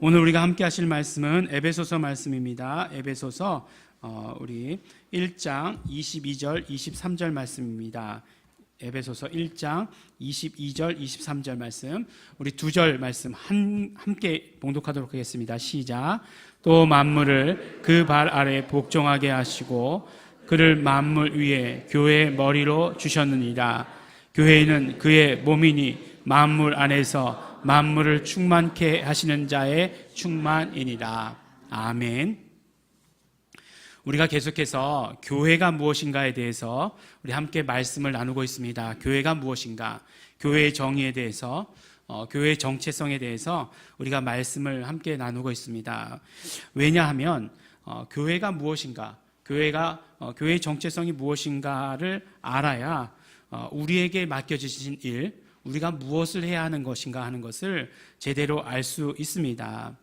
오늘 우리가 함께 하실 말씀은 에베소서 말씀입니다. 에베소서 우리 1장 22절 23절 말씀입니다. 에베소서 1장 22절 23절 말씀, 우리 두 절 말씀 함께 봉독하도록 하겠습니다. 시작. 또 만물을 그 발 아래 복종하게 하시고 그를 만물 위에 교회의 머리로 주셨느니라. 교회는 그의 몸이니 만물 안에서 만물을 충만케 하시는 자의 충만이니라. 아멘. 우리가 계속해서 교회가 무엇인가에 대해서 우리 함께 말씀을 나누고 있습니다. 교회가 무엇인가, 교회의 정의에 대해서, 교회의 정체성에 대해서 우리가 말씀을 함께 나누고 있습니다. 왜냐하면 교회가 무엇인가, 교회의 정체성이 무엇인가를 알아야 우리에게 맡겨주신 일, 우리가 무엇을 해야 하는 것인가 하는 것을 제대로 알 수 있습니다.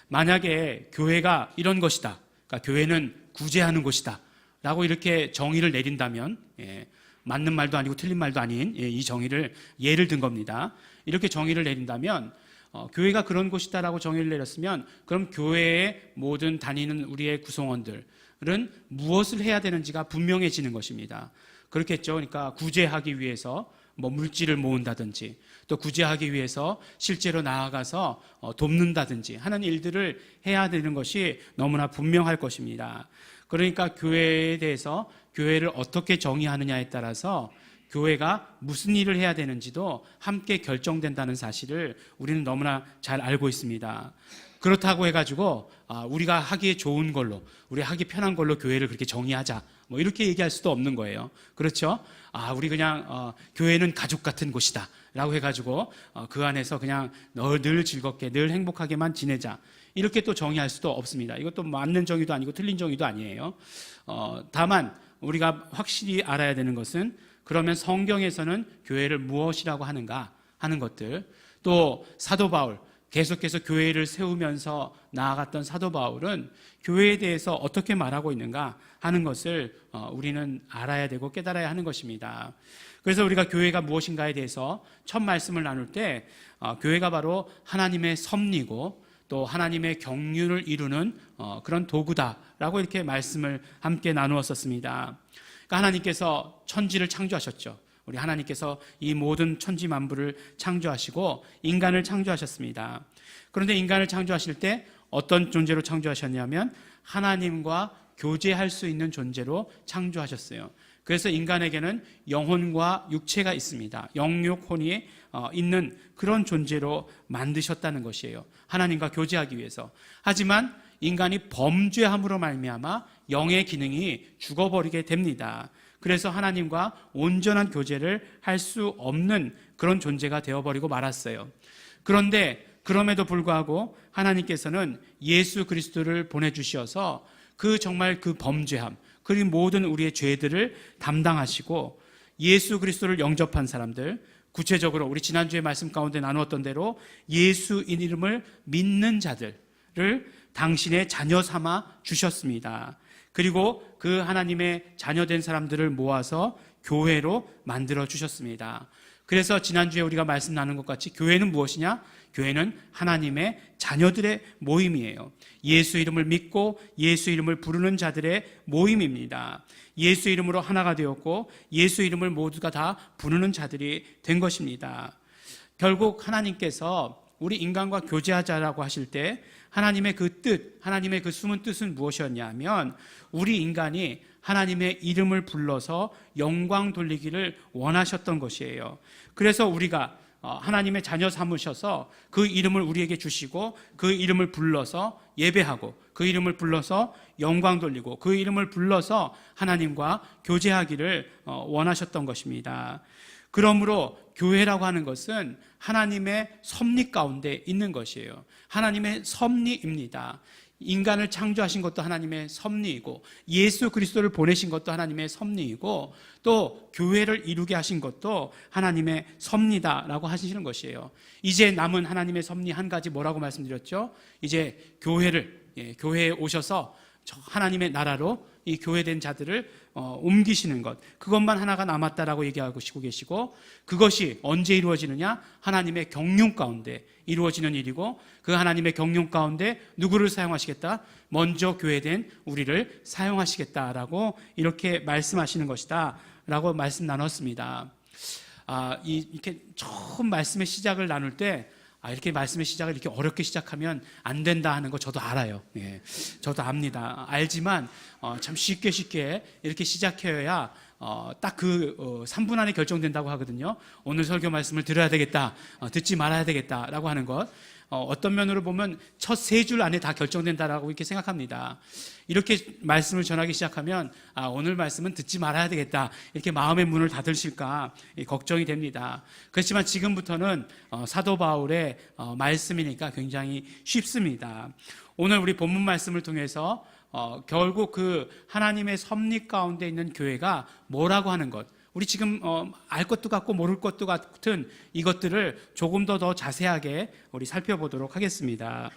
만약에 교회가 이런 것이다, 그러니까 교회는 구제하는 곳이다 라고 이렇게 정의를 내린다면, 맞는 말도 아니고 틀린 말도 아닌 이 정의를 예를 든 겁니다. 이렇게 정의를 내린다면 교회가 그런 곳이다 라고 정의를 내렸으면, 그럼 교회의 모든 다니는 우리의 구성원들은 무엇을 해야 되는지가 분명해지는 것입니다. 그렇겠죠. 그러니까 구제하기 위해서 물질을 모은다든지, 또 구제하기 위해서 실제로 나아가서 돕는다든지 하는 일들을 해야 되는 것이 너무나 분명할 것입니다. 그러니까 교회에 대해서, 교회를 어떻게 정의하느냐에 따라서 교회가 무슨 일을 해야 되는지도 함께 결정된다는 사실을 우리는 너무나 잘 알고 있습니다. 그렇다고 해가지고 우리가 하기에 좋은 걸로, 우리 하기 편한 걸로 교회를 그렇게 정의하자, 이렇게 얘기할 수도 없는 거예요. 그렇죠? 우리 그냥 교회는 가족 같은 곳이다 라고 해가지고 그 안에서 그냥 늘 즐겁게 늘 행복하게만 지내자, 이렇게 또 정의할 수도 없습니다. 이것도 맞는 정의도 아니고 틀린 정의도 아니에요. 다만 우리가 확실히 알아야 되는 것은, 그러면 성경에서는 교회를 무엇이라고 하는가 하는 것들, 또 사도 바울, 계속해서 교회를 세우면서 나아갔던 사도 바울은 교회에 대해서 어떻게 말하고 있는가 하는 것을 우리는 알아야 되고 깨달아야 하는 것입니다. 그래서 우리가 교회가 무엇인가에 대해서 첫 말씀을 나눌 때, 교회가 바로 하나님의 섭리고 또 하나님의 경륜을 이루는 그런 도구다라고 이렇게 말씀을 함께 나누었었습니다. 그러니까 하나님께서 천지를 창조하셨죠. 우리 하나님께서 이 모든 천지 만물을 창조하시고 인간을 창조하셨습니다. 그런데 인간을 창조하실 때 어떤 존재로 창조하셨냐면 하나님과 교제할 수 있는 존재로 창조하셨어요. 그래서 인간에게는 영혼과 육체가 있습니다. 영육혼이 있는 그런 존재로 만드셨다는 것이에요. 하나님과 교제하기 위해서. 하지만 인간이 범죄함으로 말미암아 영의 기능이 죽어버리게 됩니다. 그래서 하나님과 온전한 교제를 할 수 없는 그런 존재가 되어버리고 말았어요. 그런데 그럼에도 불구하고 하나님께서는 예수 그리스도를 보내주셔서 정말 그 범죄함, 그리고 모든 우리의 죄들을 담당하시고, 예수 그리스도를 영접한 사람들, 구체적으로 우리 지난주에 말씀 가운데 나누었던 대로 예수 이름을 믿는 자들을 당신의 자녀 삼아 주셨습니다. 그리고 그 하나님의 자녀된 사람들을 모아서 교회로 만들어 주셨습니다. 그래서 지난주에 우리가 말씀 나눈 것 같이 교회는 무엇이냐? 교회는 하나님의 자녀들의 모임이에요. 예수 이름을 믿고 예수 이름을 부르는 자들의 모임입니다. 예수 이름으로 하나가 되었고 예수 이름을 모두가 다 부르는 자들이 된 것입니다. 결국 하나님께서 우리 인간과 교제하자라고 하실 때 하나님의 그 뜻, 하나님의 그 숨은 뜻은 무엇이었냐면, 우리 인간이 하나님의 이름을 불러서 영광 돌리기를 원하셨던 것이에요. 그래서 우리가 하나님의 자녀 삼으셔서 그 이름을 우리에게 주시고 그 이름을 불러서 예배하고 그 이름을 불러서 영광 돌리고 그 이름을 불러서 하나님과 교제하기를 원하셨던 것입니다. 그러므로 교회라고 하는 것은 하나님의 섭리 가운데 있는 것이에요. 하나님의 섭리입니다. 인간을 창조하신 것도 하나님의 섭리이고, 예수 그리스도를 보내신 것도 하나님의 섭리이고, 또 교회를 이루게 하신 것도 하나님의 섭리다라고 하시는 것이에요. 이제 남은 하나님의 섭리 한 가지, 뭐라고 말씀드렸죠? 이제 교회에 오셔서 하나님의 나라로 이 교회된 자들을 옮기시는 것, 그것만 하나가 남았다라고 얘기하고 계시고, 그것이 언제 이루어지느냐? 하나님의 경륜 가운데 이루어지는 일이고, 그 하나님의 경륜 가운데 누구를 사용하시겠다? 먼저 교회된 우리를 사용하시겠다라고 이렇게 말씀하시는 것이다 라고 말씀 나눴습니다. 이렇게 처음 말씀의 시작을 나눌 때 이렇게 말씀의 시작을 이렇게 어렵게 시작하면 안 된다 하는 거 저도 알아요. 예, 저도 압니다. 알지만 참 쉽게 이렇게 시작해야 딱 그 3분 안에 결정된다고 하거든요. 오늘 설교 말씀을 들어야 되겠다, 듣지 말아야 되겠다라고 하는 것, 어떤 면으로 보면 첫 3줄 안에 다 결정된다라고 이렇게 생각합니다. 이렇게 말씀을 전하기 시작하면 오늘 말씀은 듣지 말아야 되겠다, 이렇게 마음의 문을 닫으실까 걱정이 됩니다. 그렇지만 지금부터는 사도 바울의 말씀이니까 굉장히 쉽습니다. 오늘 우리 본문 말씀을 통해서 결국 그 하나님의 섭리 가운데 있는 교회가 뭐라고 하는 것, 우리 지금 알 것도 같고 모를 것도 같은 이것들을 조금 더 자세하게 우리 살펴보도록 하겠습니다.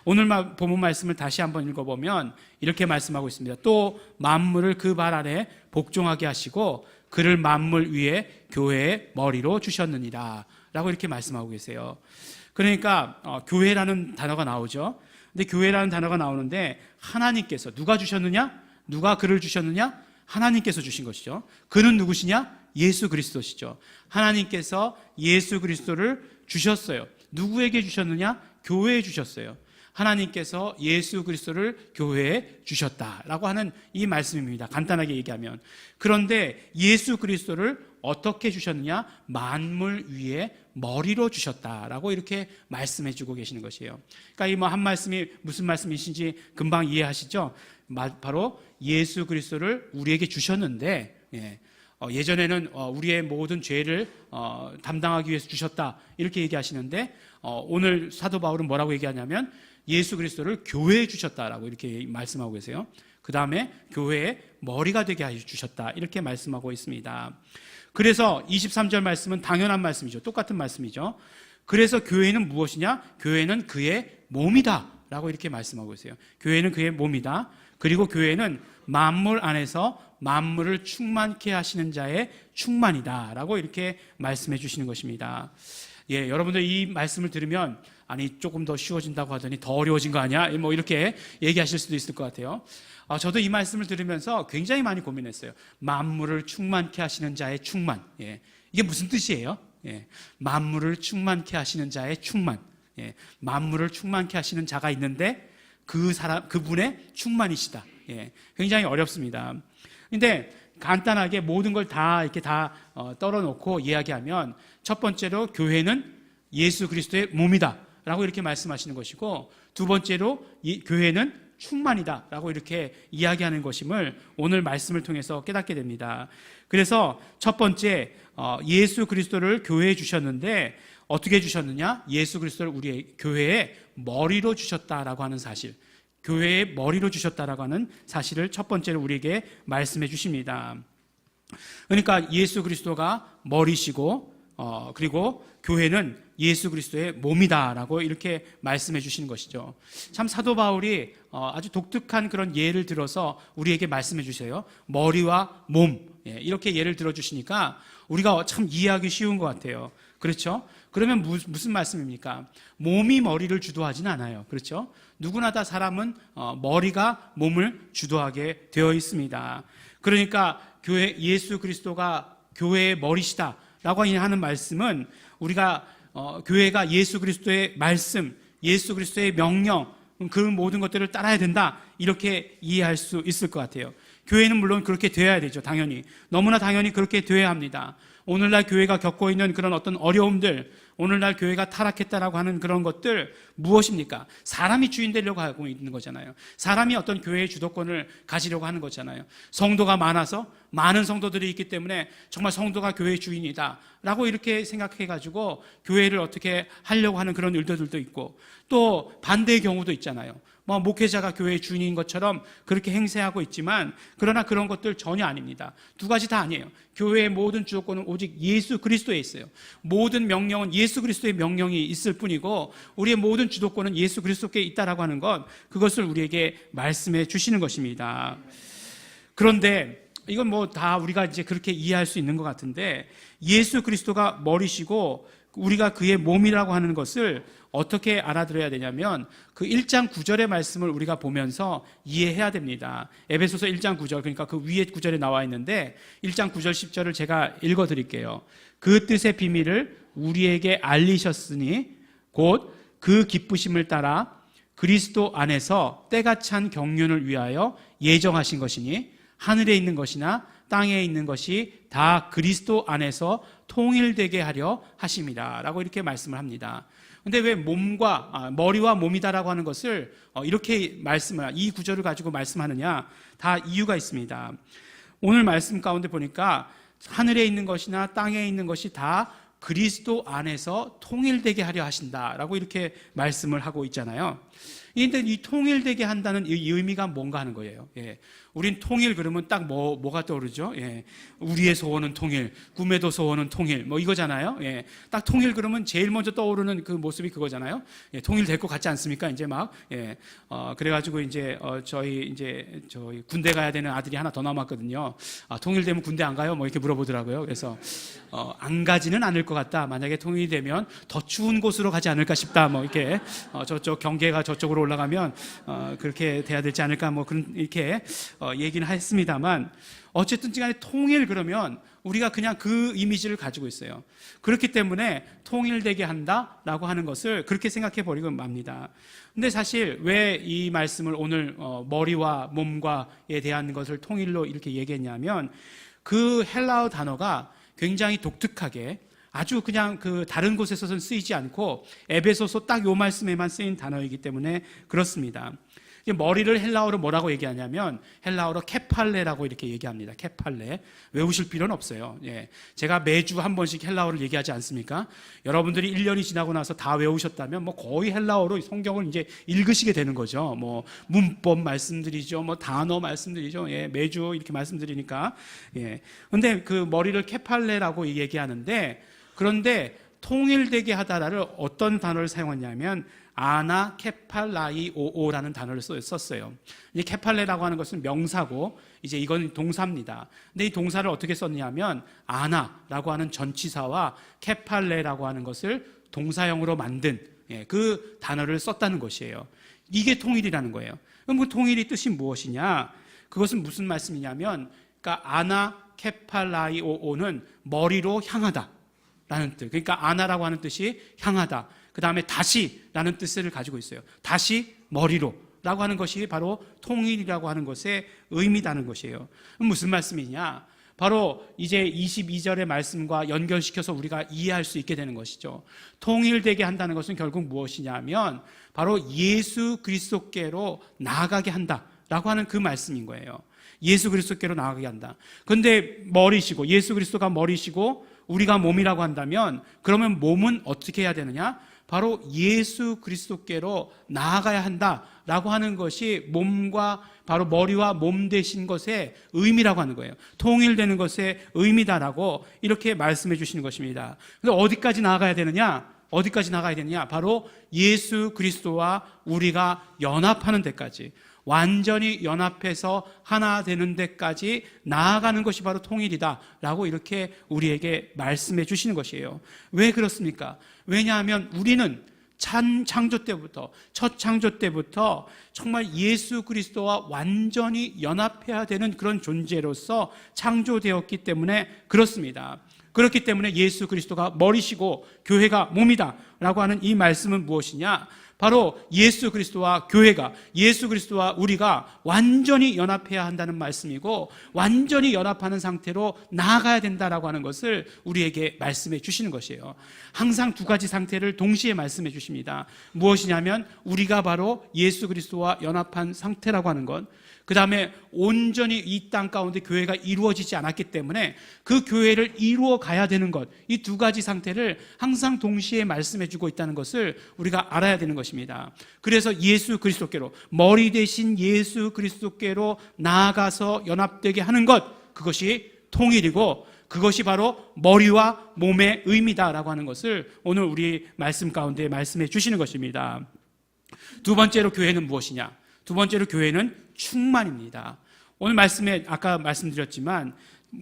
오늘 본문 말씀을 다시 한번 읽어보면 이렇게 말씀하고 있습니다. 또 만물을 그 발 아래 복종하게 하시고 그를 만물 위에 교회의 머리로 주셨느니라 라고 이렇게 말씀하고 계세요. 그러니까 교회라는 단어가 나오죠. 근데 교회라는 단어가 나오는데 하나님께서 누가 주셨느냐? 누가 그를 주셨느냐? 하나님께서 주신 것이죠. 그는 누구시냐? 예수 그리스도시죠. 하나님께서 예수 그리스도를 주셨어요. 누구에게 주셨느냐? 교회에 주셨어요. 하나님께서 예수 그리스도를 교회에 주셨다라고 하는 이 말씀입니다. 간단하게 얘기하면. 그런데 예수 그리스도를 어떻게 주셨느냐? 만물 위에 머리로 주셨다라고 이렇게 말씀해 주고 계시는 것이에요. 그러니까 이 한 말씀이 무슨 말씀이신지 금방 이해하시죠? 바로 예수 그리스도를 우리에게 주셨는데, 예전에는 우리의 모든 죄를 담당하기 위해서 주셨다 이렇게 얘기하시는데, 오늘 사도 바울은 뭐라고 얘기하냐면 예수 그리스도를 교회에 주셨다라고 이렇게 말씀하고 계세요. 그 다음에 교회의 머리가 되게 하여 주셨다 이렇게 말씀하고 있습니다. 그래서 23절 말씀은 당연한 말씀이죠. 똑같은 말씀이죠. 그래서 교회는 무엇이냐? 교회는 그의 몸이다 라고 이렇게 말씀하고 있어요. 교회는 그의 몸이다. 그리고 교회는 만물 안에서 만물을 충만케 하시는 자의 충만이다 라고 이렇게 말씀해 주시는 것입니다. 여러분들 이 말씀을 들으면 조금 더 쉬워진다고 하더니 더 어려워진 거 아니야? 뭐 이렇게 얘기하실 수도 있을 것 같아요. 저도 이 말씀을 들으면서 굉장히 많이 고민했어요. 만물을 충만케 하시는 자의 충만. 이게 무슨 뜻이에요? 만물을 충만케 하시는 자의 충만. 만물을 충만케 하시는 자가 있는데 그분의 충만이시다. 굉장히 어렵습니다. 근데 간단하게 모든 걸 다 이렇게 다 떨어놓고 이야기하면 첫 번째로 교회는 예수 그리스도의 몸이다 라고 이렇게 말씀하시는 것이고, 두 번째로 교회는 충만이다 라고 이렇게 이야기하는 것임을 오늘 말씀을 통해서 깨닫게 됩니다. 그래서 첫 번째, 예수 그리스도를 교회에 주셨는데 어떻게 주셨느냐? 예수 그리스도를 우리의 교회의 머리로 주셨다라고 하는 사실, 교회의 머리로 주셨다라고 하는 사실을 첫 번째로 우리에게 말씀해 주십니다. 그러니까 예수 그리스도가 머리시고 그리고 교회는 예수 그리스도의 몸이다라고 이렇게 말씀해 주시는 것이죠. 참 사도 바울이 아주 독특한 그런 예를 들어서 우리에게 말씀해 주세요. 머리와 몸, 이렇게 예를 들어 주시니까 우리가 참 이해하기 쉬운 것 같아요. 그렇죠? 그러면 무슨 말씀입니까? 몸이 머리를 주도하지는 않아요. 그렇죠? 누구나 다 사람은 머리가 몸을 주도하게 되어 있습니다. 그러니까 예수 그리스도가 교회의 머리시다라고 하는 말씀은 우리가 교회가 예수 그리스도의 말씀, 예수 그리스도의 명령, 그 모든 것들을 따라야 된다 이렇게 이해할 수 있을 것 같아요. 교회는 물론 그렇게 되어야 되죠. 당연히. 너무나 당연히 그렇게 되어야 합니다. 오늘날 교회가 겪고 있는 그런 어떤 어려움들, 오늘날 교회가 타락했다라고 하는 그런 것들 무엇입니까? 사람이 주인 되려고 하고 있는 거잖아요. 사람이 어떤 교회의 주도권을 가지려고 하는 거잖아요. 성도가 많아서 많은 성도들이 있기 때문에 정말 성도가 교회의 주인이다 라고 이렇게 생각해가지고 교회를 어떻게 하려고 하는 그런 일들도 있고, 또 반대의 경우도 있잖아요. 뭐 목회자가 교회의 주인인 것처럼 그렇게 행세하고 있지만, 그러나 그런 것들 전혀 아닙니다. 두 가지 다 아니에요. 교회의 모든 주도권은 오직 예수 그리스도에 있어요. 모든 명령은 예수 그리스도의 명령이 있을 뿐이고, 우리의 모든 주도권은 예수 그리스도께 있다라고 하는 것, 그것을 우리에게 말씀해 주시는 것입니다. 그런데 이건 뭐 다 우리가 이제 그렇게 이해할 수 있는 것 같은데, 예수 그리스도가 머리시고 우리가 그의 몸이라고 하는 것을 어떻게 알아들어야 되냐면, 그 1장 9절의 말씀을 우리가 보면서 이해해야 됩니다. 에베소서 1장 9절, 그러니까 그 위에 구절에 나와 있는데 1장 9절 10절을 제가 읽어드릴게요. 그 뜻의 비밀을 우리에게 알리셨으니 곧 그 기쁘심을 따라 그리스도 안에서 때가 찬 경륜을 위하여 예정하신 것이니 하늘에 있는 것이나 땅에 있는 것이 다 그리스도 안에서 통일되게 하려 하심이라 라고 이렇게 말씀을 합니다. 근데 왜 머리와 몸이다라고 하는 것을 이렇게 이 구절을 가지고 말씀하느냐? 다 이유가 있습니다. 오늘 말씀 가운데 보니까 하늘에 있는 것이나 땅에 있는 것이 다 그리스도 안에서 통일되게 하려 하신다라고 이렇게 말씀을 하고 있잖아요. 그런데 이 통일되게 한다는 이 의미가 뭔가 하는 거예요. 예. 우린 통일 그러면 딱 뭐가 떠오르죠? 예. 우리의 소원은 통일, 꿈에도 소원은 통일, 뭐 이거잖아요. 예. 딱 통일 그러면 제일 먼저 떠오르는 그 모습이 그거잖아요. 예. 통일될 것 같지 않습니까? 이제 막 그래가지고 저희 군대 가야 되는 아들이 하나 더 남았거든요. 통일되면 군대 안 가요? 뭐 이렇게 물어보더라고요. 그래서 안 가지는 않을 것 같다. 만약에 통일이 되면 더 추운 곳으로 가지 않을까 싶다. 뭐 이렇게 저쪽 경계가 저쪽으로 올라가면 그렇게 돼야 되지 않을까. 뭐 그런 이렇게 얘기는 했습니다만, 어쨌든 간에 통일 그러면 우리가 그냥 그 이미지를 가지고 있어요. 그렇기 때문에 통일되게 한다라고 하는 것을 그렇게 생각해 버리고 맙니다. 근데 사실 왜 이 말씀을 오늘 머리와 몸과에 대한 것을 통일로 이렇게 얘기했냐면, 그 헬라어 단어가 굉장히 독특하게 아주 그냥 그 다른 곳에서는 쓰이지 않고 에베소서 딱 요 말씀에만 쓰인 단어이기 때문에 그렇습니다. 머리를 헬라어로 뭐라고 얘기하냐면 헬라어로 케팔레라고 이렇게 얘기합니다. 케팔레. 외우실 필요는 없어요. 예. 제가 매주 한 번씩 헬라어를 얘기하지 않습니까? 여러분들이 1년이 지나고 나서 다 외우셨다면 뭐 거의 헬라어로 성경을 이제 읽으시게 되는 거죠. 뭐 문법 말씀드리죠. 뭐 단어 말씀드리죠. 예. 매주 이렇게 말씀드리니까. 예. 근데 그 머리를 케팔레라고 얘기하는데, 그런데 통일되게 하다를 어떤 단어를 사용했냐면 아나 케팔라이오오라는 단어를 썼어요. 이 케팔레라고 하는 것은 명사고 이제 이건 동사입니다. 근데 이 동사를 어떻게 썼냐면 아나라고 하는 전치사와 케팔레라고 하는 것을 동사형으로 만든 그 단어를 썼다는 것이에요. 이게 통일이라는 거예요. 그럼 그 통일의 뜻이 무엇이냐? 그것은 무슨 말씀이냐면, 그러니까 아나 케팔라이오오는 머리로 향하다 라는 뜻. 그러니까 아나라고 하는 뜻이 향하다, 그 다음에 다시라는 뜻을 가지고 있어요. 다시 머리로 라고 하는 것이 바로 통일이라고 하는 것의 의미라는 것이에요. 무슨 말씀이냐? 바로 이제 22절의 말씀과 연결시켜서 우리가 이해할 수 있게 되는 것이죠. 통일되게 한다는 것은 결국 무엇이냐면 바로 예수 그리스도께로 나아가게 한다라고 하는 그 말씀인 거예요. 예수 그리스도께로 나아가게 한다. 그런데 머리시고, 예수 그리스도가 머리시고 우리가 몸이라고 한다면, 그러면 몸은 어떻게 해야 되느냐? 바로 예수 그리스도께로 나아가야 한다라고 하는 것이 몸과 바로 머리와 몸 되신 것의 의미라고 하는 거예요. 통일되는 것의 의미다라고 이렇게 말씀해 주시는 것입니다. 그런데 어디까지 나아가야 되느냐? 어디까지 나가야 되느냐? 바로 예수 그리스도와 우리가 연합하는 데까지, 완전히 연합해서 하나 되는 데까지 나아가는 것이 바로 통일이다라고 이렇게 우리에게 말씀해 주시는 것이에요. 왜 그렇습니까? 왜냐하면 우리는 첫 창조 때부터 정말 예수 그리스도와 완전히 연합해야 되는 그런 존재로서 창조되었기 때문에 그렇습니다. 그렇기 때문에 예수 그리스도가 머리시고 교회가 몸이다라고 하는 이 말씀은 무엇이냐? 바로 예수 그리스도와 교회가, 예수 그리스도와 우리가 완전히 연합해야 한다는 말씀이고, 완전히 연합하는 상태로 나아가야 된다라고 하는 것을 우리에게 말씀해 주시는 것이에요. 항상 두 가지 상태를 동시에 말씀해 주십니다. 무엇이냐면 우리가 바로 예수 그리스도와 연합한 상태라고 하는 것, 그 다음에 온전히 이 땅 가운데 교회가 이루어지지 않았기 때문에 그 교회를 이루어 가야 되는 것, 이 두 가지 상태를 항상 동시에 말씀해 주고 있다는 것을 우리가 알아야 되는 것입니다. 그래서 예수 그리스도께로, 머리 대신 예수 그리스도께로 나아가서 연합되게 하는 것, 그것이 통일이고 그것이 바로 머리와 몸의 의미다라고 하는 것을 오늘 우리 말씀 가운데 말씀해 주시는 것입니다. 두 번째로 교회는 무엇이냐? 두 번째로 교회는 충만입니다. 오늘 말씀에 아까 말씀드렸지만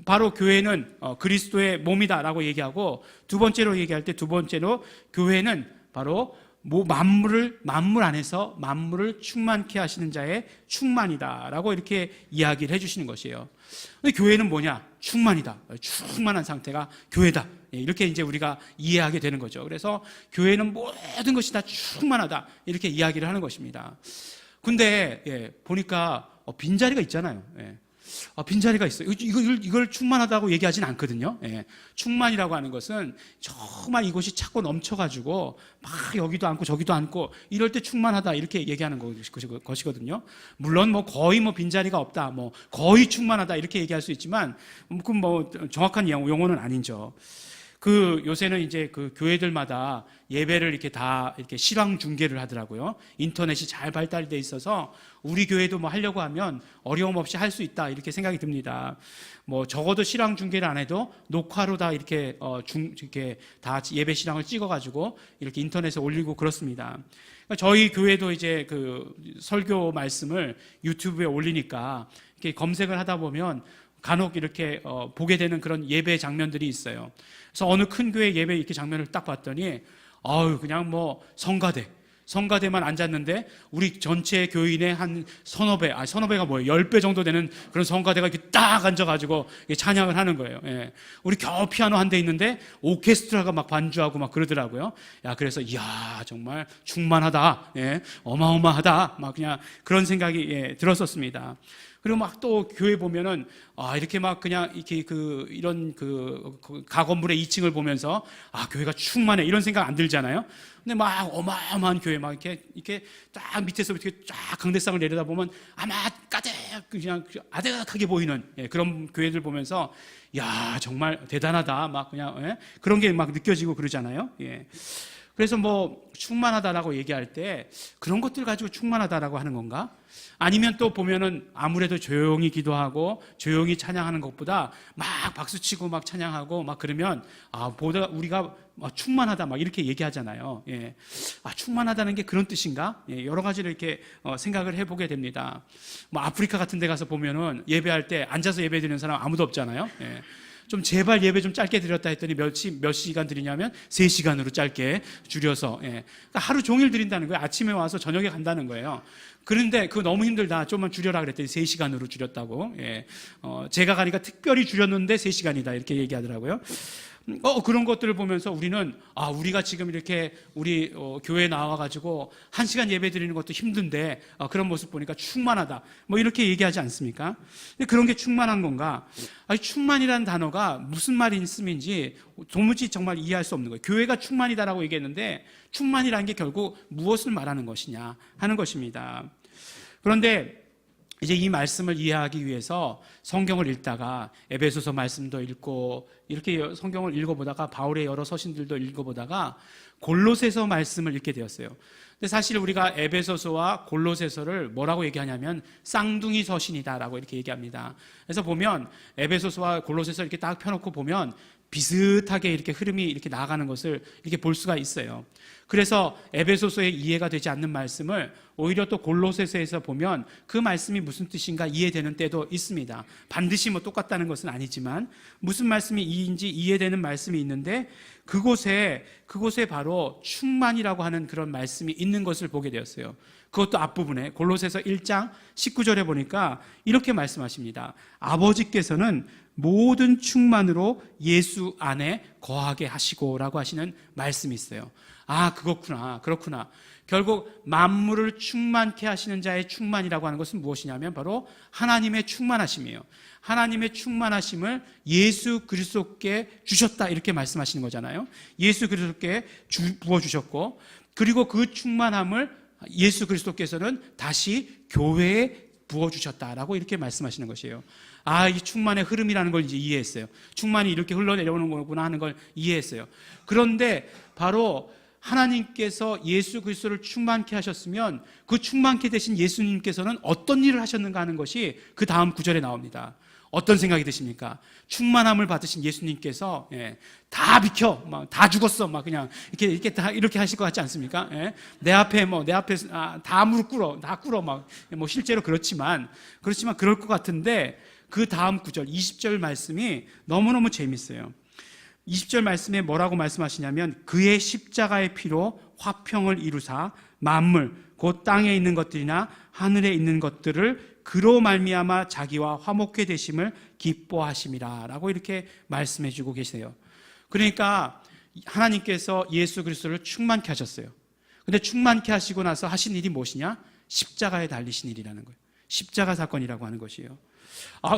바로 교회는 그리스도의 몸이다라고 얘기하고, 두 번째로 얘기할 때 두 번째로 교회는 바로 만물 안에서 만물을 충만케 하시는 자의 충만이다라고 이렇게 이야기를 해주시는 것이에요. 근데 교회는 뭐냐? 충만이다. 충만한 상태가 교회다. 이렇게 이제 우리가 이해하게 되는 거죠. 그래서 교회는 모든 것이 다 충만하다. 이렇게 이야기를 하는 것입니다. 근데 보니까 빈자리가 있잖아요. 빈자리가 있어요. 이걸 충만하다고 얘기하진 않거든요. 충만이라고 하는 것은 정말 이곳이 차고 넘쳐가지고 막 여기도 앉고 저기도 앉고 이럴 때 충만하다 이렇게 얘기하는 것이거든요. 물론 거의 빈자리가 없다, 거의 충만하다 이렇게 얘기할 수 있지만 그 정확한 용어는 아니죠. 요새는 이제 그 교회들마다 예배를 이렇게 다 이렇게 실황 중계를 하더라고요. 인터넷이 잘 발달돼 있어서 우리 교회도 하려고 하면 어려움 없이 할 수 있다 이렇게 생각이 듭니다. 적어도 실황 중계를 안 해도 녹화로 다 이렇게 이렇게 다 예배 실황을 찍어가지고 이렇게 인터넷에 올리고 그렇습니다. 저희 교회도 이제 그 설교 말씀을 유튜브에 올리니까 이렇게 검색을 하다 보면 간혹 이렇게 보게 되는 그런 예배 장면들이 있어요. 그래서 어느 큰 교회 예배 이렇게 장면을 딱 봤더니 그냥 성가대만 앉았는데 우리 전체 교인의 한 서너 배가 뭐예요? 10배 정도 되는 그런 성가대가 이렇게 딱 앉아가지고 찬양을 하는 거예요. 우리 겨우 피아노 한 대 있는데 오케스트라가 막 반주하고 막 그러더라고요. 그래서 정말 충만하다, 어마어마하다, 그냥 그런 생각이 들었었습니다. 그리고 또 교회 보면은 이렇게 그냥 이렇게 이런 가건물의 2층을 보면서 교회가 충만해 이런 생각 안 들잖아요. 근데 어마어마한 교회 이렇게 딱 밑에서 이렇게 쫙 강대상을 내려다보면 아마 그냥 아득하게 보이는 그런 교회들 보면서 정말 대단하다 그냥 그런 게 느껴지고 그러잖아요. 그래서 충만하다라고 얘기할 때 그런 것들 가지고 충만하다라고 하는 건가? 아니면 또 보면은 아무래도 조용히 기도하고 조용히 찬양하는 것보다 박수치고 찬양하고 그러면 보다 우리가 충만하다 이렇게 얘기하잖아요. 충만하다는 게 그런 뜻인가? 여러 가지를 이렇게 생각을 해보게 됩니다. 아프리카 같은 데 가서 보면은 예배할 때 앉아서 예배 드리는 사람 아무도 없잖아요. 좀 제발 예배 좀 짧게 드렸다 했더니 몇 시간 드리냐면 3시간으로 짧게 줄여서 그러니까 하루 종일 드린다는 거예요. 아침에 와서 저녁에 간다는 거예요. 그런데 그거 너무 힘들다, 좀만 줄여라 그랬더니 3시간으로 줄였다고. 제가 가니까 특별히 줄였는데 3시간이다 이렇게 얘기하더라고요. 그런 것들을 보면서 우리는 우리가 지금 이렇게 우리 교회에 나와가지고 1시간 예배 드리는 것도 힘든데 그런 모습 보니까 충만하다 이렇게 얘기하지 않습니까? 근데 그런 게 충만한 건가? 충만이라는 단어가 무슨 말씀인지 도무지 정말 이해할 수 없는 거예요. 교회가 충만이다라고 얘기했는데 충만이라는 게 결국 무엇을 말하는 것이냐 하는 것입니다. 그런데 이제 이 말씀을 이해하기 위해서 성경을 읽다가 에베소서 말씀도 읽고 이렇게 성경을 읽어보다가 바울의 여러 서신들도 읽어보다가 골로새서 말씀을 읽게 되었어요. 근데 사실 우리가 에베소서와 골로새서를 뭐라고 얘기하냐면 쌍둥이 서신이다라고 이렇게 얘기합니다. 그래서 보면 에베소서와 골로새서 이렇게 딱 펴놓고 보면 비슷하게 이렇게 흐름이 이렇게 나아가는 것을 이렇게 볼 수가 있어요. 그래서 에베소서에 이해가 되지 않는 말씀을 오히려 또 골로새서에서 보면 그 말씀이 무슨 뜻인가 이해되는 때도 있습니다. 반드시 똑같다는 것은 아니지만 무슨 말씀이 이해되는 말씀이 있는데 그곳에 바로 충만이라고 하는 그런 말씀이 있는 것을 보게 되었어요. 그것도 앞부분에 골로새서 1장 19절에 보니까 이렇게 말씀하십니다. 아버지께서는 모든 충만으로 예수 안에 거하게 하시고 라고 하시는 말씀이 있어요. 그렇구나. 결국 만물을 충만케 하시는 자의 충만이라고 하는 것은 무엇이냐면 바로 하나님의 충만하심이에요. 하나님의 충만하심을 예수 그리스도께 주셨다 이렇게 말씀하시는 거잖아요. 예수 그리스도께 부어주셨고 그리고 그 충만함을 예수 그리스도께서는 다시 교회에 부어주셨다라고 이렇게 말씀하시는 것이에요. 아, 이 충만의 흐름이라는 걸 이제 이해했어요. 충만이 이렇게 흘러내려오는 거구나 하는 걸 이해했어요. 그런데 바로 하나님께서 예수 그리스도를 충만케 하셨으면 그 충만케 되신 예수님께서는 어떤 일을 하셨는가 하는 것이 그 다음 구절에 나옵니다. 어떤 생각이 드십니까? 충만함을 받으신 예수님께서 다 비켜, 막 다 죽었어, 막 그냥 이렇게 다 이렇게 하실 것 같지 않습니까? 내 앞에 다 무릎 꿇어, 다 꿇어, 막 실제로 그렇지만 그럴 것 같은데 그 다음 구절 20절 말씀이 너무너무 재밌어요. 20절 말씀에 뭐라고 말씀하시냐면 그의 십자가의 피로 화평을 이루사 만물 곧 땅에 있는 것들이나 하늘에 있는 것들을 그로 말미암아 자기와 화목케 되심을 기뻐하심이라 라고 이렇게 말씀해 주고 계세요. 그러니까 하나님께서 예수 그리스도를 충만케 하셨어요. 근데 충만케 하시고 나서 하신 일이 무엇이냐? 십자가에 달리신 일이라는 거예요. 십자가 사건이라고 하는 것이에요.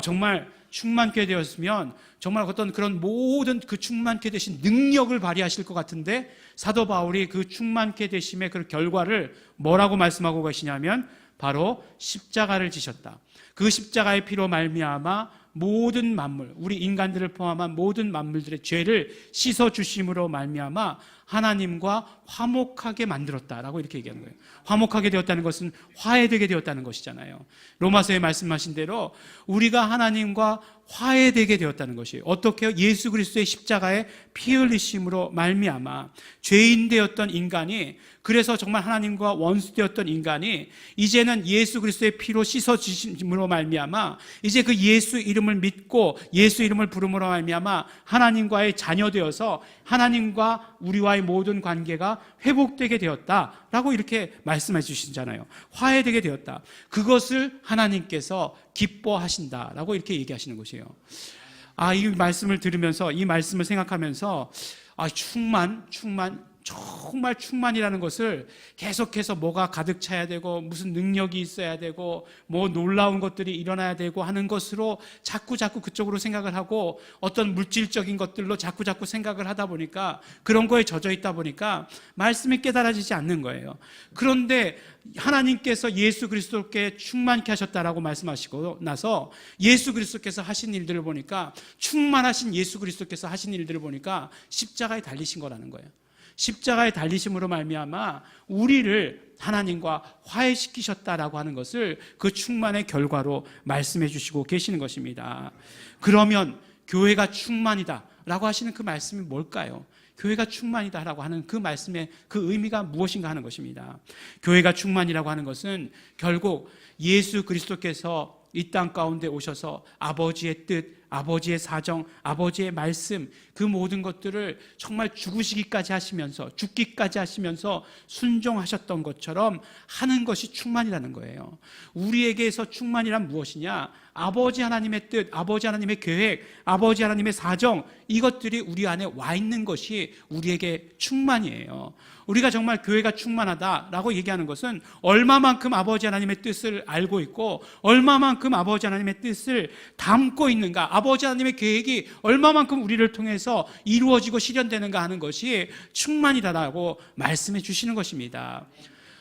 정말 충만케 되었으면 정말 어떤 그런 모든 그 충만케 되신 능력을 발휘하실 것 같은데 사도 바울이 그 충만케 되심의 그 결과를 뭐라고 말씀하고 계시냐면 바로 십자가를 지셨다. 그 십자가의 피로 말미암아 모든 만물, 우리 인간들을 포함한 모든 만물들의 죄를 씻어 주심으로 말미암아 하나님과 화목하게 만들었다라고 이렇게 얘기하는 거예요. 화목하게 되었다는 것은 화해되게 되었다는 것이잖아요. 로마서에 말씀하신 대로 우리가 하나님과 화해되게 되었다는 것이에요. 어떻게요? 예수 그리스도의 십자가에 피 흘리심으로 말미암아 죄인 되었던 인간이, 그래서 정말 하나님과 원수 되었던 인간이 이제는 예수 그리스도의 피로 씻어지심으로 말미암아 이제 그 예수 이름을 믿고 예수 이름을 부름으로 말미암아 하나님과의 자녀 되어서 하나님과 우리와의 모든 관계가 회복되게 되었다라고 이렇게 말씀해 주시잖아요. 화해되게 되었다. 그것을 하나님께서 기뻐하신다라고 이렇게 얘기하시는 것이에요. 이 말씀을 들으면서, 이 말씀을 생각하면서 정말 충만이라는 것을 계속해서 뭐가 가득 차야 되고 무슨 능력이 있어야 되고 뭐 놀라운 것들이 일어나야 되고 하는 것으로 자꾸 그쪽으로 생각을 하고 어떤 물질적인 것들로 자꾸 생각을 하다 보니까 그런 거에 젖어 있다 보니까 말씀이 깨달아지지 않는 거예요. 그런데 하나님께서 예수 그리스도께 충만케 하셨다라고 말씀하시고 나서 예수 그리스도께서 하신 일들을 보니까, 충만하신 예수 그리스도께서 하신 일들을 보니까 십자가에 달리신 거라는 거예요. 십자가에 달리심으로 말미암아 우리를 하나님과 화해시키셨다라고 하는 것을 그 충만의 결과로 말씀해 주시고 계시는 것입니다. 그러면 교회가 충만이다라고 하시는 그 말씀이 뭘까요? 교회가 충만이다라고 하는 그 말씀의 그 의미가 무엇인가 하는 것입니다. 교회가 충만이라고 하는 것은 결국 예수 그리스도께서 이 땅 가운데 오셔서 아버지의 뜻, 아버지의 사정, 아버지의 말씀, 그 모든 것들을 정말 죽으시기까지 하시면서, 죽기까지 하시면서 순종하셨던 것처럼 하는 것이 충만이라는 거예요. 우리에게서 충만이란 무엇이냐? 아버지 하나님의 뜻, 아버지 하나님의 계획, 아버지 하나님의 사정, 이것들이 우리 안에 와 있는 것이 우리에게 충만이에요. 우리가 정말 교회가 충만하다라고 얘기하는 것은 얼마만큼 아버지 하나님의 뜻을 알고 있고 얼마만큼 아버지 하나님의 뜻을 담고 있는가, 아버지 하나님의 계획이 얼마만큼 우리를 통해서 이루어지고 실현되는가 하는 것이 충만이다라고 말씀해 주시는 것입니다.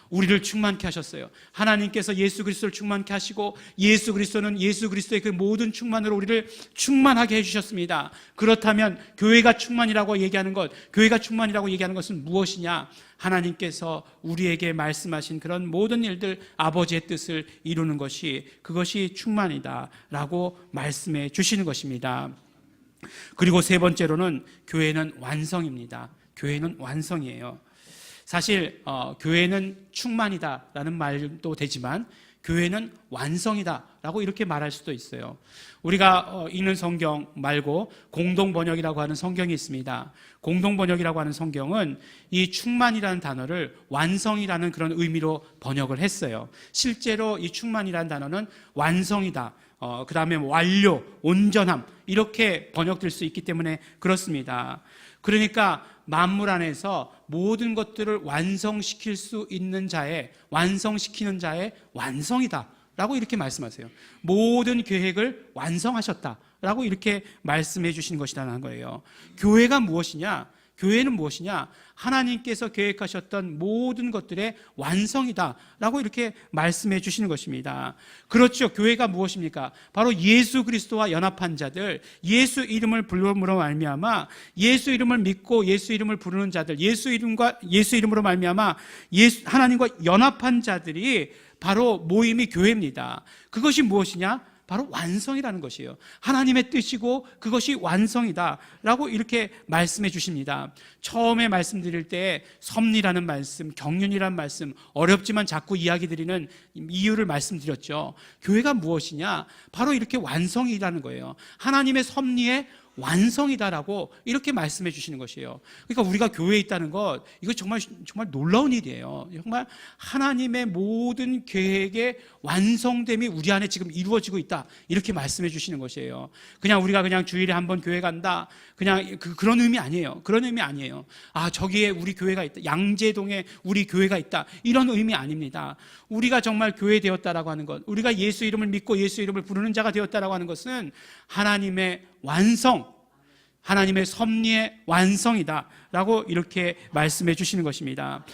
우리를 충만케 하셨어요. 하나님께서 예수 그리스도를 충만케 하시고 예수 그리스도는 예수 그리스도의 그 모든 충만으로 우리를 충만하게 해주셨습니다. 그렇다면 교회가 충만이라고 얘기하는 것은 무엇이냐? 하나님께서 우리에게 말씀하신 그런 모든 일들, 아버지의 뜻을 이루는 것이, 그것이 충만이다라고 말씀해 주시는 것입니다. 그리고 세 번째로는 교회는 완성입니다. 교회는 완성이에요. 사실 교회는 충만이다라는 말도 되지만 교회는 완성이다라고 이렇게 말할 수도 있어요. 우리가 읽는 성경 말고 공동번역이라고 하는 성경이 있습니다. 공동번역이라고 하는 성경은 이 충만이라는 단어를 완성이라는 그런 의미로 번역을 했어요. 실제로 이 충만이라는 단어는 완성이다, 그 다음에 완료, 온전함, 이렇게 번역될 수 있기 때문에 그렇습니다. 그러니까 만물 안에서 모든 것들을 완성시킬 수 있는 자의, 완성시키는 자의 완성이다 라고 이렇게 말씀하세요. 모든 계획을 완성하셨다 라고 이렇게 말씀해 주시는 것이라는 거예요. 교회가 무엇이냐? 교회는 무엇이냐? 하나님께서 계획하셨던 모든 것들의 완성이다라고 이렇게 말씀해 주시는 것입니다. 그렇죠. 교회가 무엇입니까? 바로 예수 그리스도와 연합한 자들, 예수 이름을 부름으로 말미암아 예수 이름을 믿고 예수 이름을 부르는 자들, 예수 이름으로 말미암아 하나님과 연합한 자들이 바로 모임이 교회입니다. 그것이 무엇이냐? 바로 완성이라는 것이에요. 하나님의 뜻이고 그것이 완성이다라고 이렇게 말씀해 주십니다. 처음에 말씀드릴 때 섭리라는 말씀, 경륜이라는 말씀, 어렵지만 자꾸 이야기 드리는 이유를 말씀드렸죠. 교회가 무엇이냐? 바로 이렇게 완성이라는 거예요. 하나님의 섭리의 완성이다라고 이렇게 말씀해 주시는 것이에요. 그러니까 우리가 교회에 있다는 것, 이거 정말 놀라운 일이에요. 정말 하나님의 모든 계획의 완성됨이 우리 안에 지금 이루어지고 있다, 이렇게 말씀해 주시는 것이에요. 우리가 주일에 한번 교회 간다, 그런 의미 아니에요. 그런 의미 아니에요. 저기에 우리 교회가 있다, 양재동에 우리 교회가 있다, 이런 의미 아닙니다. 우리가 정말 교회 되었다라고 하는 것, 우리가 예수 이름을 믿고 예수 이름을 부르는 자가 되었다라고 하는 것은 하나님의 완성, 하나님의 섭리의 완성이다라고 이렇게 말씀해 주시는 것입니다.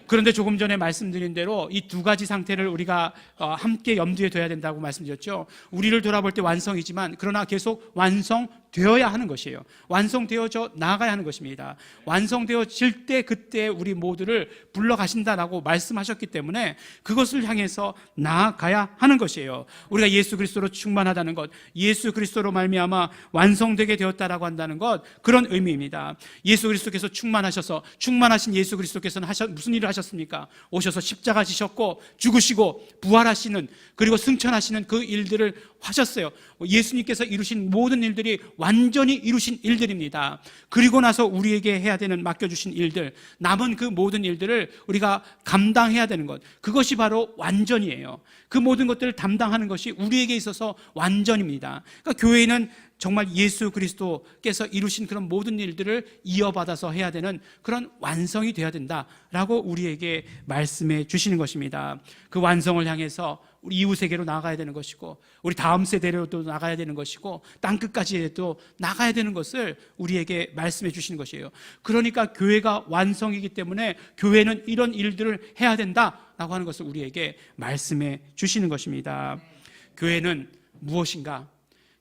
그런데 조금 전에 말씀드린 대로 이 두 가지 상태를 우리가 함께 염두에 둬야 된다고 말씀드렸죠. 우리를 돌아볼 때 완성이지만 그러나 계속 완성되어야 하는 것이에요. 완성되어져 나가야 하는 것입니다. 완성되어질 때 그때 우리 모두를 불러가신다라고 말씀하셨기 때문에 그것을 향해서 나아가야 하는 것이에요. 우리가 예수 그리스도로 충만하다는 것, 예수 그리스도로 말미암아 완성되게 되었다라고 한다는 것, 그런 의미입니다. 예수 그리스도께서 충만하셔서, 충만하신 예수 그리스도께서는 무슨 일을 하셨습니까? 오셔서 십자가 지셨고 죽으시고 부활하시는, 그리고 승천하시는 그 일들을 하셨어요. 예수님께서 이루신 모든 일들이 완전히 이루신 일들입니다. 그리고 나서 우리에게 해야 되는, 맡겨주신 일들, 남은 그 모든 일들을 우리가 감당해야 되는 것, 그것이 바로 완전이에요. 그 모든 것들을 담당하는 것이 우리에게 있어서 완전입니다. 그러니까 교회는 정말 예수 그리스도께서 이루신 그런 모든 일들을 이어받아서 해야 되는 그런 완성이 되어야 된다라고 우리에게 말씀해 주시는 것입니다. 그 완성을 향해서 우리 이웃에게로 나가야 되는 것이고, 우리 다음 세대로도 나가야 되는 것이고, 땅끝까지도 나가야 되는 것을 우리에게 말씀해 주시는 것이에요. 그러니까 교회가 완성이기 때문에 교회는 이런 일들을 해야 된다라고 하는 것을 우리에게 말씀해 주시는 것입니다. 교회는 무엇인가?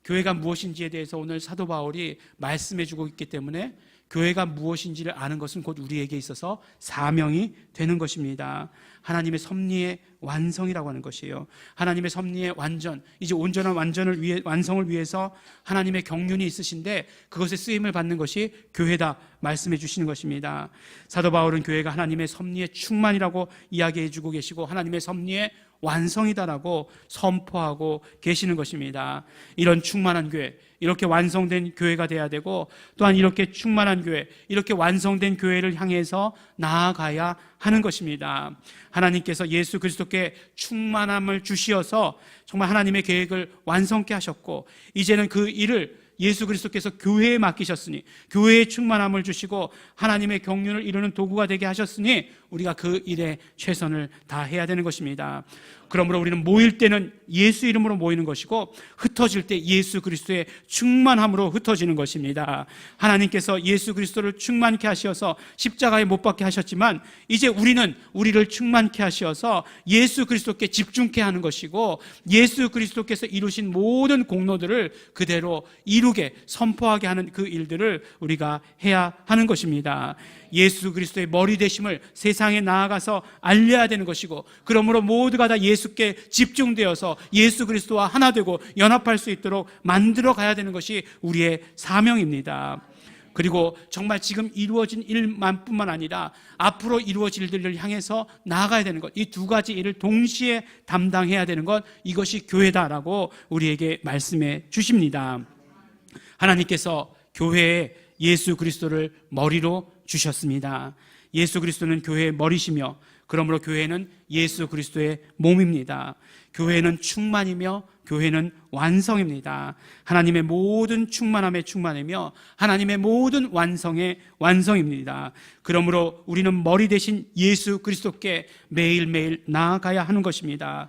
교회가 무엇인지에 대해서 오늘 사도 바울이 말씀해 주고 있기 때문에 교회가 무엇인지를 아는 것은 곧 우리에게 있어서 사명이 되는 것입니다. 하나님의 섭리의 완성이라고 하는 것이에요. 하나님의 섭리의 완전, 이제 온전한 완성을 위해서 하나님의 경륜이 있으신데 그것에 쓰임을 받는 것이 교회다 말씀해 주시는 것입니다. 사도 바울은 교회가 하나님의 섭리의 충만이라고 이야기해 주고 계시고 하나님의 섭리의 완성이다라고 선포하고 계시는 것입니다. 이런 충만한 교회, 이렇게 완성된 교회가 돼야 되고, 또한 이렇게 충만한 교회, 이렇게 완성된 교회를 향해서 나아가야 하는 것입니다. 하나님께서 예수 그리스도께 충만함을 주시어서 정말 하나님의 계획을 완성케 하셨고, 이제는 그 일을 예수 그리스도께서 교회에 맡기셨으니, 교회에 충만함을 주시고 하나님의 경륜을 이루는 도구가 되게 하셨으니 우리가 그 일에 최선을 다해야 되는 것입니다. 그러므로 우리는 모일 때는 예수 이름으로 모이는 것이고, 흩어질 때 예수 그리스도의 충만함으로 흩어지는 것입니다. 하나님께서 예수 그리스도를 충만케 하셔서 십자가에 못 박게 하셨지만, 이제 우리는 우리를 충만케 하셔서 예수 그리스도께 집중케 하는 것이고, 예수 그리스도께서 이루신 모든 공로들을 그대로 이루게, 선포하게 하는 그 일들을 우리가 해야 하는 것입니다. 예수 그리스도의 머리 되심을 세상에 나아가서 알려야 되는 것이고, 그러므로 모두가 다 예수께 집중되어서 예수 그리스도와 하나 되고 연합할 수 있도록 만들어 가야 되는 것이 우리의 사명입니다. 그리고 정말 지금 이루어진 일만뿐만 아니라 앞으로 이루어질 일들을 향해서 나아가야 되는 것, 이 두 가지 일을 동시에 담당해야 되는 것, 이것이 교회다라고 우리에게 말씀해 주십니다. 하나님께서 교회에 예수 그리스도를 머리로 주셨습니다. 예수 그리스도는 교회의 머리시며, 그러므로 교회는 예수 그리스도의 몸입니다. 교회는 충만이며 교회는 완성입니다. 하나님의 모든 충만함의 충만이며 하나님의 모든 완성의 완성입니다. 그러므로 우리는 머리 대신 예수 그리스도께 매일매일 나아가야 하는 것입니다.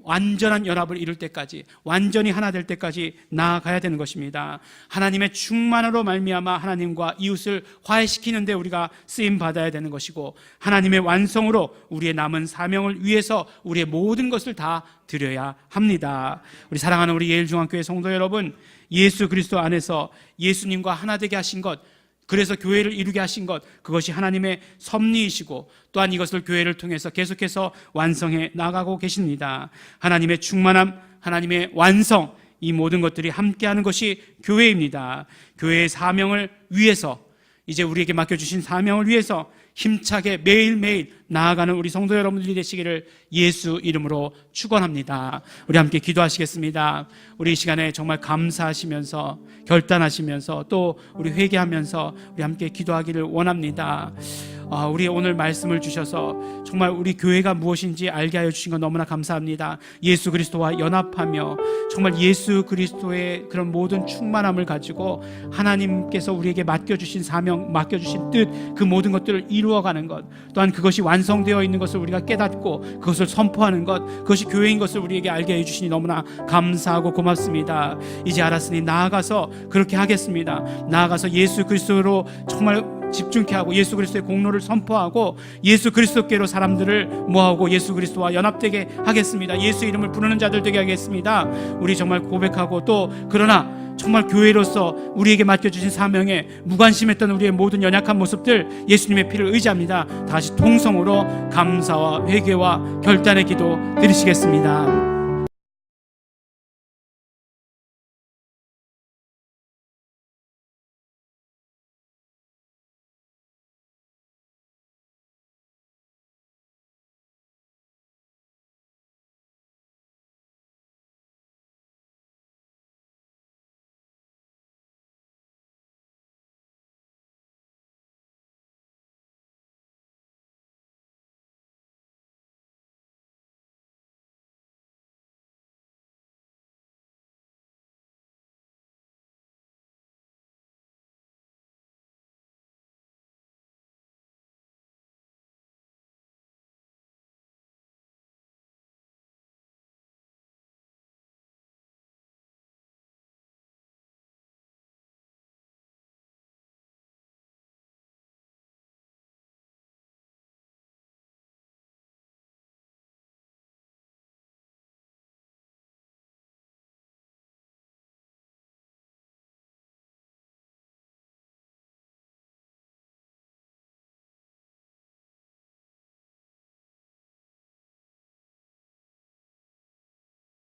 완전한 연합을 이룰 때까지, 완전히 하나 될 때까지 나아가야 되는 것입니다. 하나님의 충만으로 말미암아 하나님과 이웃을 화해시키는 데 우리가 쓰임 받아야 되는 것이고, 하나님의 완성으로 우리의 남은 사명을 위해서 우리의 모든 것을 다 드려야 합니다. 우리 사랑하는 우리 예일중앙교회 성도 여러분, 예수 그리스도 안에서 예수님과 하나 되게 하신 것, 그래서 교회를 이루게 하신 것, 그것이 하나님의 섭리이시고 또한 이것을 교회를 통해서 계속해서 완성해 나가고 계십니다. 하나님의 충만함, 하나님의 완성, 이 모든 것들이 함께하는 것이 교회입니다. 교회의 사명을 위해서, 이제 우리에게 맡겨주신 사명을 위해서 힘차게 매일매일 나아가는 우리 성도 여러분들이 되시기를 예수 이름으로 축원합니다. 우리 함께 기도하시겠습니다. 우리 이 시간에 정말 감사하시면서, 결단하시면서, 또 우리 회개하면서 우리 함께 기도하기를 원합니다. 우리 오늘 말씀을 주셔서 정말 우리 교회가 무엇인지 알게 하여 주신 것 너무나 감사합니다. 예수 그리스도와 연합하며 정말 예수 그리스도의 그런 모든 충만함을 가지고 하나님께서 우리에게 맡겨주신 사명, 맡겨주신 뜻, 그 모든 것들을 이루어가는 것, 또한 그것이 완성되어 있는 것을 우리가 깨닫고 그것을 선포하는 것, 그것이 교회인 것을 우리에게 알게 해주시니 너무나 감사하고 고맙습니다. 이제 알았으니 나아가서 그렇게 하겠습니다. 나아가서 예수 그리스도로 정말 집중케 하고 예수 그리스도의 공로를 선포하고 예수 그리스도께로 사람들을 모아오고 예수 그리스도와 연합되게 하겠습니다. 예수 이름을 부르는 자들 되게 하겠습니다. 우리 정말 고백하고, 또 그러나 정말 교회로서 우리에게 맡겨주신 사명에 무관심했던 우리의 모든 연약한 모습들, 예수님의 피를 의지합니다. 다시 통성으로 감사와 회개와 결단의 기도 드리시겠습니다.